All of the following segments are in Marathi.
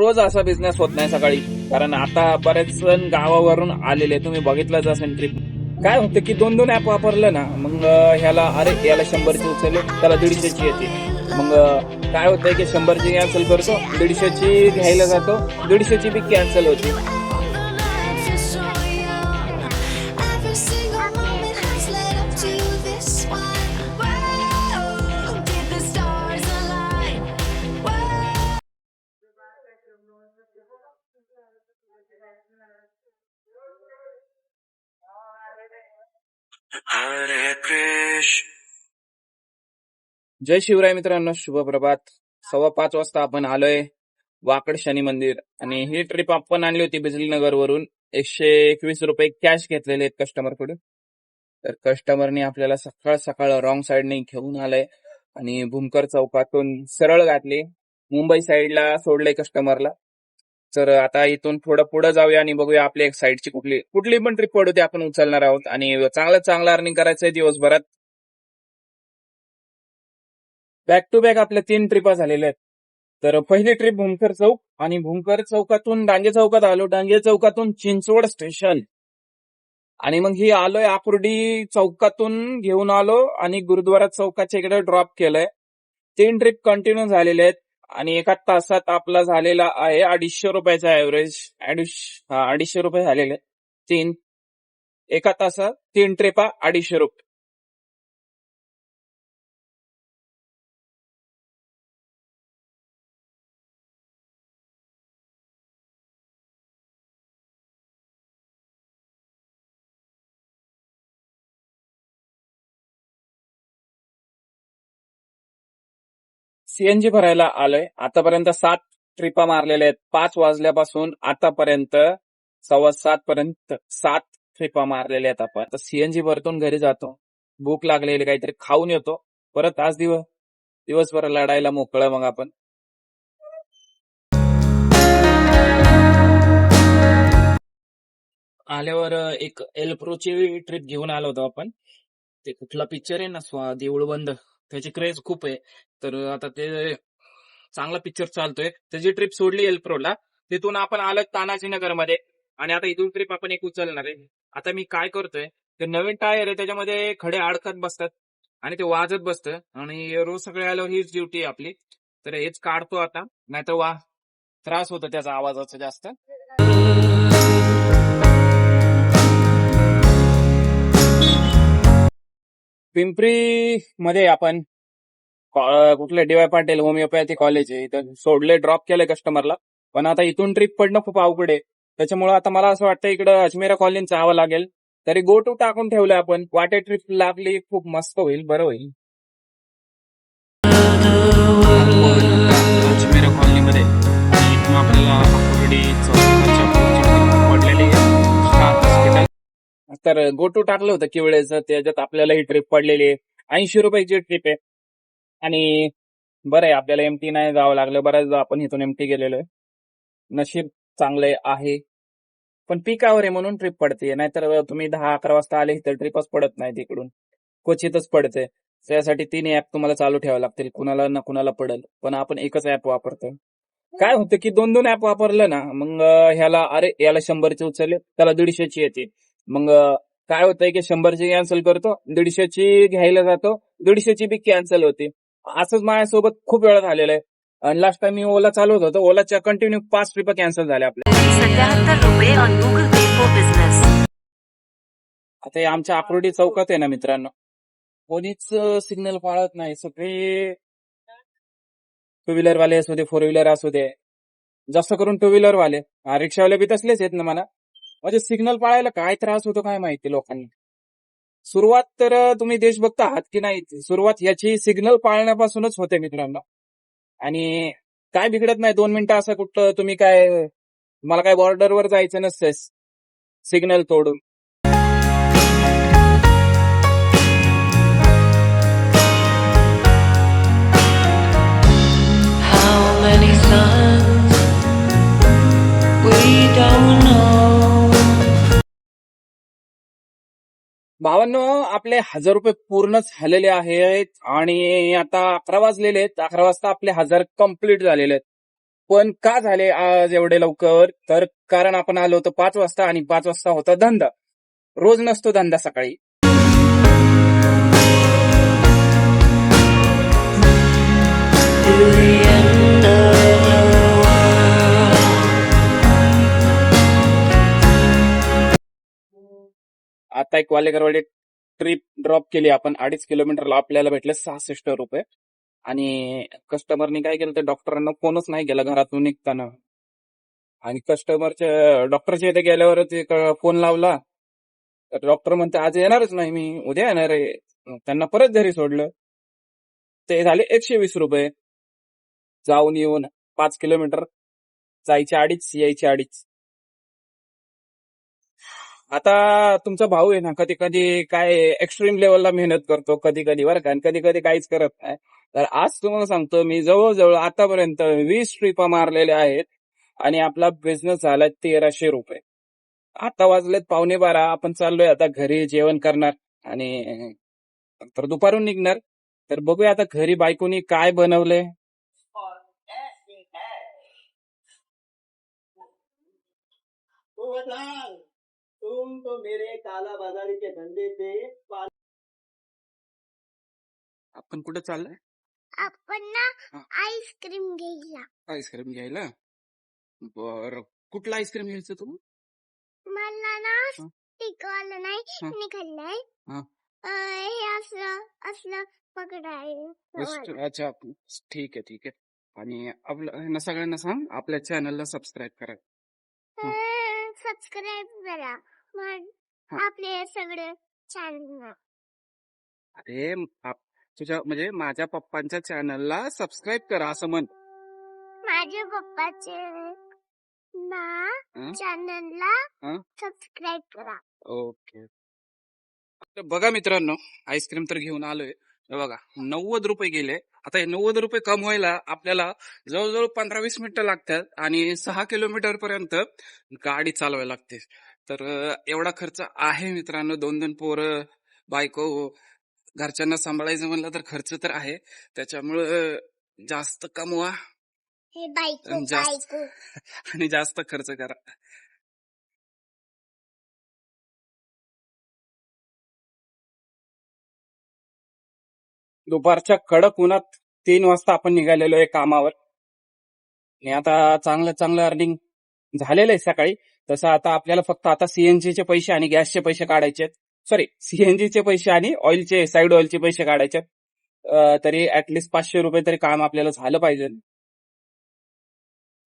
रोज असा बिझनेस होत नाही सकाळी, कारण आता बरेच जण गावावरून आलेले, तुम्ही बघितलंच असेल ट्रिप. काय होतं की दोन दोन ऍप वापरलं ना, मग ह्याला अरे याला 100ची उचलले, त्याला 150ची येते. मग काय होतंय की 100ची कॅन्सल करतो, 150ची घ्यायला जातो, 150ची बी कॅन्सल होती. जय शिवराय मित्रांनो, शुभ प्रभात. 5:15 वाजता आपण आलोय वाकड शनी मंदिर, आणि ही ट्रिप आपण आणली होती बिजलीनगर वरून. 121 रुपये कॅश घेतलेले आहेत कस्टमर कडून. तर कस्टमरने आपल्याला सकाळ सकाळ रॉंग साईडने घेऊन आलंय आणि भूमकर चौकातून सरळ घातली, मुंबई साईडला सोडलंय कस्टमरला. तर आता इथून थोडं पुढे जाऊया आणि बघूया आपल्या एक साईडची कुठली पण ट्रिप पडू दे, आपण उचलणार आहोत आणि चांगलं अर्निंग करायचंय दिवसभरात. बॅक टू बॅक आपल्या 3 ट्रिपा झालेल्या आहेत. तर पहिली ट्रिप भूमकर चौक, आणि भूमकर चौकातून डांगे चौकात आलो, डांगे चौकातून चिंचवड स्टेशन, आणि मग ही आलोय आकुर्डी चौकातून घेऊन आलो आणि गुरुद्वारा चौकाच्या इकडे ड्रॉप केलंय. 3 ट्रिप कंटिन्यू झालेले आहेत आणि एका तासात आपला झालेला आहे 250 रुपयाचा ऍव्हरेज. 250 रुपये झालेले 3 एका तासात 3 ट्रिपा 250 रुपये. सीएनजी भरायला आलोय. आतापर्यंत 7 ट्रिपा मारलेल्या आहेत. 5 वाजल्यापासून आतापर्यंत 7:15 पर्यंत 7 ट्रिपा मारलेल्या आहेत आपण. आता सीएनजी भरतून घरी जातो, भूक लागलेली काहीतरी खाऊन येतो, परत आज दिवसभर लढायला मोकळं मग आपण. आल्यावर एक एलप्रोची ट्रिप घेऊन आलो होतो आपण. ते कुठला पिक्चर आहे ना, देऊळ बंद, त्याची क्रेज खूप आहे. तर आता ते चांगला पिक्चर चालतोय, त्याची ट्रिप सोडली एलप्रोला. तिथून आपण आलो तानाजी नगर मध्ये, आणि आता इथून ट्रिप आपण एक उचलणार आहे. आता मी काय करतोय, ते नवीन टायर आहे त्याच्यामध्ये खडे अडकत बसतात आणि ते वाजत बसतं, आणि रोज सगळे आल्यावर हीच ड्युटी आहे आपली. तर हेच काढतो आता, नाहीतर त्रास होतो त्याचा आवाजाचा जास्त. पिंपरी मध्ये आपण कुठले D Y Patil homeopathy college आहे, इथं सोडले, ड्रॉप केलंय कस्टमरला. पण आता इथून ट्रिप पडणं खूप अवघड आहे, त्याच्यामुळे आता मला असं वाटतं इकडं अजमेरा कॉलेज जावं लागेल. तरी गो टू टाकून ठेवलंय आपण, वाटे ट्रिप लागली खूप मस्त होईल, बरं होईल. अजमेरा कॉलनीमध्ये इथून आपल्याला तर गो टू टाकलं होतं किवळेचं, त्याच्यात आपल्याला ही ट्रिप पडलेली आहे. 80 रुपयाची ट्रिप आहे, आणि बरं आहे आपल्याला एमटी नाही जावं लागलं. बऱ्याचदा आपण इथून एमटी गेलेलो आहे, नशीब चांगले आहे. पण पिकावर आहे म्हणून ट्रिप पडते, नाहीतर तुम्ही 10-11 वाजता आले तर ट्रिपच पडत नाही, तिकडून क्वचितच पडते. त्यासाठी 3 ऍप तुम्हाला चालू ठेवावे लागतील, कुणाला ना कुणाला पडेल, पण आपण एकच ऍप वापरतो. काय होतं की दोन दोन ऍप वापरलं ना, मग ह्याला अरे याला 100ची उचलले, त्याला 150ची येते. मग काय होतंय की 100ची कॅन्सल करतो, 150ची घ्यायला जातो, 150ची बी कॅन्सल होती. असंच माझ्यासोबत खूप वेळा झालेलं आहे. आणि लास्ट टाइम मी ओला चालवत होतो, ओलाच्या कंटिन्यू 5 ट्रिपा कॅन्सल झाल्या आपल्या. 77 रुपये on Google pay for business. आता हे आमच्या आकुर्डी चौकात आहे ना मित्रांनो, कोणीच सिग्नल पाळत नाही. सगळे टू व्हीलर वाले असू दे, 4 व्हीलर असू दे, जास्त करून 2 व्हीलर वाले, रिक्षावाले बी तसलेच आहेत ना मला. म्हणजे सिग्नल पाळायला काय त्रास होतो काय माहिती लोकांनी. सुरुवात तर तुम्ही देशभक्त आहात की नाही, सुरुवात याची सिग्नल पाळण्यापासूनच होते मित्रांनो. आणि काय बिघडत नाही 2 मिनिटं असं कुठलं तुम्ही काय, मला काय बॉर्डरवर जायचं नसतं सिग्नल तोडून. भावांनो, आपले 1000 रुपये पूर्ण झालेले आहेत, आणि आता 11 वाजलेले आहेत. 11 वाजता आपले 1000 कंप्लीट झालेले आहेत. पण का झाले आज एवढे लवकर, तर कारण आपण आलो होतो 5 वाजता आणि 5 वाजता होता धंदा. रोज नसतो धंदा सकाळी. आता एक वालेकरवाडी ट्रिप ड्रॉप केली आपण 2.5 किलोमीटरला. आपल्याला भेटले 66 रुपये. आणि कस्टमरनी काय केलं, ते डॉक्टरांना फोनच नाही केला घरातून निघताना. आणि डॉक्टरच्या इथे गेल्यावर ते फोन लावला, तर डॉक्टर म्हणते आज येणारच नाही मी, उद्या येणार आहे. मग त्यांना परत घरी सोडलं. ते झाले 120 रुपये. जाऊन येऊन 5 किलोमीटर, जायचे 2.5, यायचे 2.5. आता तुमचा भाऊ आहे ना, कधी कधी काय एक्स्ट्रीम लेवलला मेहनत करतो, कधी कधी बरं का, आणि कधी कधी काहीच करत नाही. तर आज तुम्हाला सांगतो, मी जवळजवळ आतापर्यंत 20 ट्रिपा मारलेल्या आहेत आणि आपला बिझनेस झालाय 1300 रुपये. आता वाजलेत 11:15. आपण चाललोय आता घरी जेवण करणार आणि तर दुपारून निघणार. तर बघूया आता घरी बायकोनी काय बनवलंय. तुम तो मेरे काला बाजारी के धंधे पे आपण कुठं चाललोय? आपण ना हा. आईस्क्रीम घ्यायला. आईस्क्रीम घ्यायला. बर, कुठला आईस्क्रीम घ्यायचं तू? मला ना हा. टिकवालं नाही, हा. मी खाल्लंय. हा. हे असलं असलं पकडाय. अच्छा, ठीक आहे ठीक आहे. आणि आपल्या सगळ्यांना सांग आपल्या चॅनलला सबस्क्राईब करा. सबस्क्राईब करा मग हा. आपले सगळे चॅनल. अरे तुझ्या म्हणजे माझ्या पप्पांच्या चॅनलला सबस्क्राईब करा असं म्हण. माझ्या पप्पाचे ना हा? चॅनलला हा? सबस्क्राईब करा. ओके. तर बघा मित्रांनो, आईस्क्रीम तर घेऊन आलोय. हे बघा 90 रुपये गेले. आता हे 90 रुपये कमवायला आपल्याला जवळजवळ 15-20 मिनिटं लागतात आणि 6 किलोमीटर पर्यंत गाडी चालवायला लागते. तर एवढा खर्च आहे मित्रांनो. 2-2 पोरं, बायको, घरच्यांना सांभाळायचं म्हणलं तर खर्च तर आहे. त्याच्यामुळं जास्त कमवा हे बायको आणि जास्त बायको. आणि जास्त खर्च करा. दुपारच्या कडक उन्हात 3 वाजता आपण निघालेलो आहे कामावर. आणि आता चांगलं चांगलं अर्निंग झालेलं आहे सकाळी. तसं आता आपल्याला फक्त आता सीएनजीचे पैसे आणि गॅसचे पैसे काढायचे आहेत. सॉरी, सीएनजीचे पैसे आणि ऑइलचे, साईड ऑइलचे पैसे काढायचे आहेत. तरी ऍटलिस्ट 500 रुपये तरी काम आपल्याला झालं पाहिजे.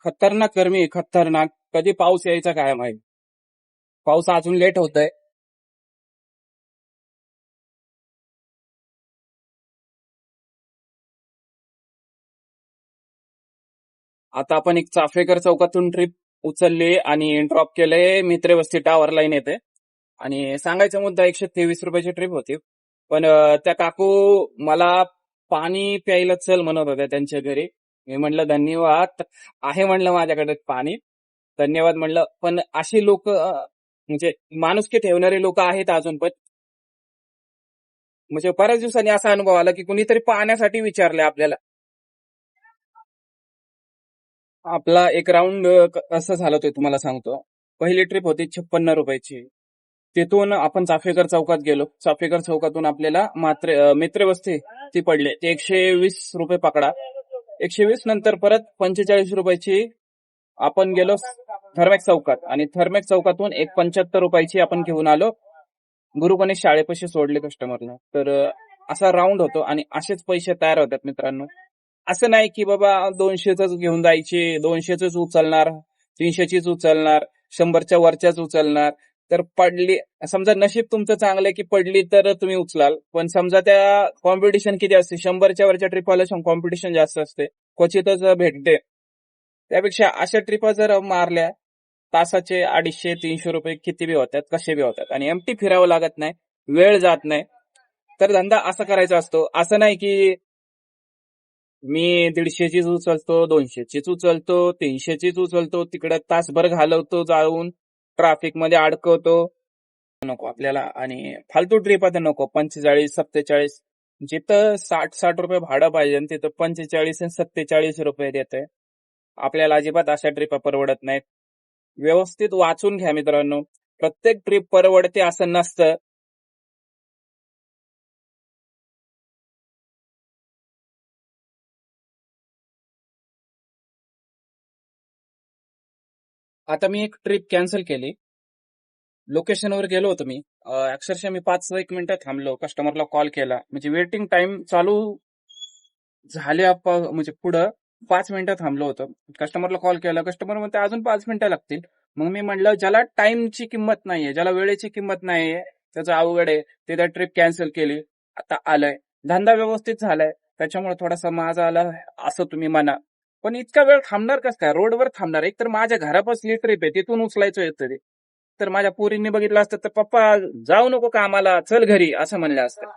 खतरनाक गरमी आहे, खतरनाक. कधी पाऊस यायचा काय माहिती. पाऊस अजून लेट होतोय. आता आपण एक चाफेकर चौकातून ट्रिप उचलली आणि ड्रॉप केले मित्र वस्ती टावर लाईन येते. आणि सांगायचा मुद्दा 123 रुपयाची ट्रिप होती. पण त्या काकू मला पाणी प्यायला चल म्हणत होत्या त्यांच्या घरी. मी म्हणलं धन्यवाद, आहे म्हणलं माझ्याकडे पाणी, धन्यवाद म्हणलं. पण अशी लोक म्हणजे माणुसकी ठेवणारे लोक आहेत अजून पण. म्हणजे बऱ्याच दिवसांनी असा अनुभव आला की कुणीतरी पाण्यासाठी विचारले आपल्याला. आपला एक राऊंड कसं झालं ते तुम्हाला सांगतो. पहिली ट्रिप होती 56 रुपयाची. तिथून आपण चाफेकर चौकात गेलो. चाफेकर चौकातून आपल्याला मित्र वस्ती ती पडले, ते 120 रुपये पकडा. 120 नंतर परत 45 रुपयाची आपण गेलो थर्मॅक्स चौकात. आणि थर्मॅक्स चौकातून एक 75 रुपयाची आपण घेऊन आलो. गुरु गणेश शाळेपाशी सोडले कस्टमरला. तर असा राऊंड होतो आणि असेच पैसे तयार होतात मित्रांनो. असं नाही की बाबा 200च घेऊन जायचे, 200च उचलणार, 300चीच उचलणार, 100च्या वरच्याच उचलणार. तर पडली, समजा नशीब तुमचं चांगलं आहे की पडली तर तुम्ही उचलाल. पण समजा त्या कॉम्पिटिशन किती असते, 100च्या वरच्या ट्रिपवाला कॉम्पिटिशन जास्त असते, क्वचितच भेटते. त्यापेक्षा अशा ट्रिपा जर मारल्या, तासाचे 250-300 रुपये किती बी होतात, कसे बी होतात. आणि एमटी फिरावं लागत नाही, वेळ जात नाही. तर धंदा असा करायचा असतो. असं नाही की मी 150चीच उचलतो, 200चीच उचलतो, 300चीच उचलतो, तिकडे तासभर घालवतो, जाऊन ट्रॅफिक मध्ये अडकवतो. नको आपल्याला. आणि फालतू ट्रिप आता नको. 45-47, जिथं 60 रुपये भाडं पाहिजे तिथं 45 आणि 47 रुपये देते. आपल्याला अजिबात अशा ट्रिप परवडत नाहीत. व्यवस्थित वाचून घ्या मित्रांनो. प्रत्येक ट्रिप परवडते असं नसतं. आता मी एक ट्रिप कॅन्सल केली. लोकेशनवर गेलो होतो मी. अक्षरशः मी 5-1 मिनिटं थांबलो. कस्टमरला कॉल केला. म्हणजे वेटिंग टाइम चालू झाल्या म्हणजे पुढं 5 मिनिटं थांबलो होतो. कस्टमरला कॉल केला. कस्टमर म्हणते अजून 5 मिनिटं लागतील. मग मी म्हणलं ज्याला टाइमची किंमत नाहीये, ज्याला वेळेची किंमत नाहीये, त्याचं अवघड आहे. ते त्या ट्रिप कॅन्सल केली. आता आलंय. धंदा व्यवस्थित झालाय. त्याच्यामुळे थोडासा माझा आला असं तुम्ही म्हणा. पण इतका वेळ थांबणार कसं काय? रोडवर थांबणार. एक तर माझ्या घरापासली ट्रिप आहे, तिथून उचलायचं येतं ते. तर माझ्या पोरींनी बघितलं असतं तर पप्पा जाऊ नको कामाला, चल घरी असं म्हणलं असतं.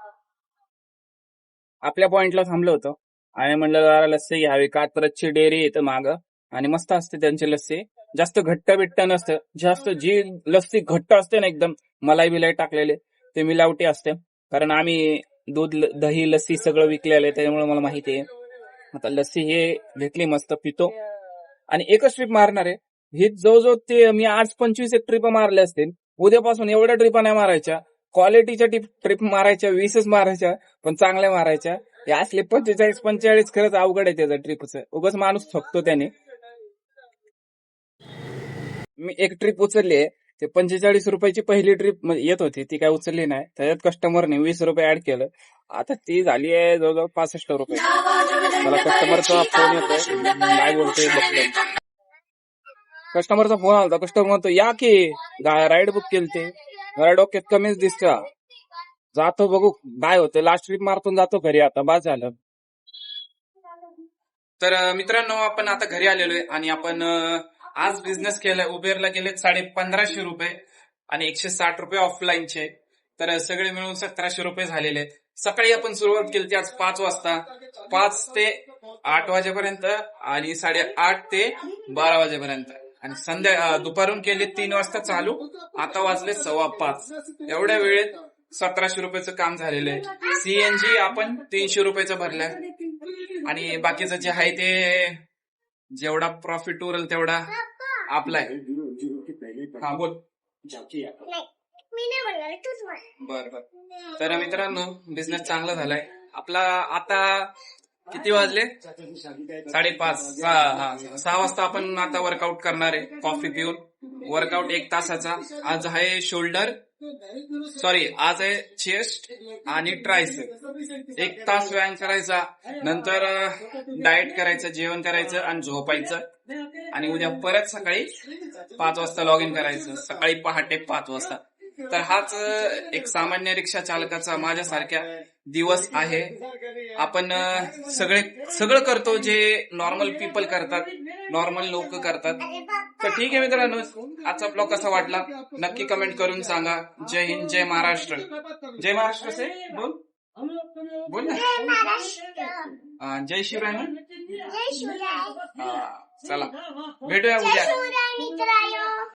आपल्या पॉइंटला थांबलो होतो आणि म्हणलं जरा लस्सी घ्यावी. कात्रजची डेअरी येतं मागं आणि मस्त असते त्यांची लस्सी. जास्त घट्ट बिट्ट नसतं. जास्त जी लस्सी घट्ट असते ना एकदम मलाई बिलाई टाकलेले ते मिलावटी असते. कारण आम्ही दूध दही लस्सी सगळं विकलेलं आहे त्याच्यामुळे मला माहिती आहे. आता लस्सी हे घेतली मस्त पितो आणि एकच ट्रिप मारणार आहे. हे जवळजवळ ते मी आज 25 एक ट्रिप मारल्या असतील. उद्यापासून एवढ्या ट्रिपा नाही मारायच्या. क्वालिटीच्या ट्रिप मारायच्या 20च मारायच्या पण चांगल्या मारायच्या. हे असले 45-45 खरंच अवघड आहे त्याचं ट्रिपचं. उगाच माणूस थकतो त्याने. मी एक ट्रिप उचलली आहे. ते 45 रुपयाची पहिली ट्रिप येत होती ती काय उचलली नाही. त्याच्यात कस्टमरने 20 रुपये ऍड केलं. आता ती झाली आहे जवळजवळ 65 रुपये. मला कस्टमरचा फोन येतोय. काय बोलतोय बघतो. कस्टमरचा फोन आला. कस्टमर म्हणतो या की राईड बुक केली ते मला डोक्यात कमीच दिसतं. जातो बघू काय होतं. लास्ट ट्रिप मारतून जातो घरी. आता बस झालं. तर मित्रांनो आपण आता घरी आलेलो आहे आणि आपण आज बिझनेस केलाय. उबेरला गेले 1550 रुपये आणि 160 रुपये ऑफलाईनचे. तर सगळे मिळून 1700 रुपये झालेले आहेत. सकाळी आपण सुरुवात केली आज 5 वाजता. 5 ते 8 वाजेपर्यंत आणि 8:30 ते 12 वाजेपर्यंत आणि दुपारून केले 3 वाजता चालू. आता वाजले 5:15. एवढ्या वेळेत 1700 रुपयाचं काम झालेलं आहे. सीएनजी आपण 300 रुपयाचं भरलंय आणि बाकीचं जे आहे ते जेवढा प्रॉफिट उरेल तेवढा आपला आहे. हा बोल. मी नाही बोलणार, तूच बोल. बर. तर मित्रांनो बिझनेस चांगला झालाय आपला. आता किती वाजले? 5:30. 6 वाजता आपण आता वर्कआउट करणार आहे कॉफी पिऊन. वर्कआउट 1 तासाचा. आज आहे आज आहे चेस्ट आणि ट्रायसेप. 1 तास व्यायाम करायचा. नंतर डाएट करायचं, जेवण करायचं आणि झोपायचं. आणि उद्या परत सकाळी 5 वाजता लॉग इन करायचं. सकाळी पहाटे 5 वाजता. तर हाच एक सामान्य रिक्षा चालकाचा माझ्यासारख्या दिवस आहे. आपण सगळं करतो जे नॉर्मल पीपल करतात, नॉर्मल लोक करतात. तर ठीक आहे मित्रांनो, आजचा ब्लॉग कसा वाटला नक्की कमेंट करून सांगा. जय हिंद, जय महाराष्ट्र. जय महाराष्ट्र से बोल ना. जय महाराष्ट्र. जय शिवराय ना. जय शिवराय. चला भेटूया जय उद्या. शिवराय मित्रांनो.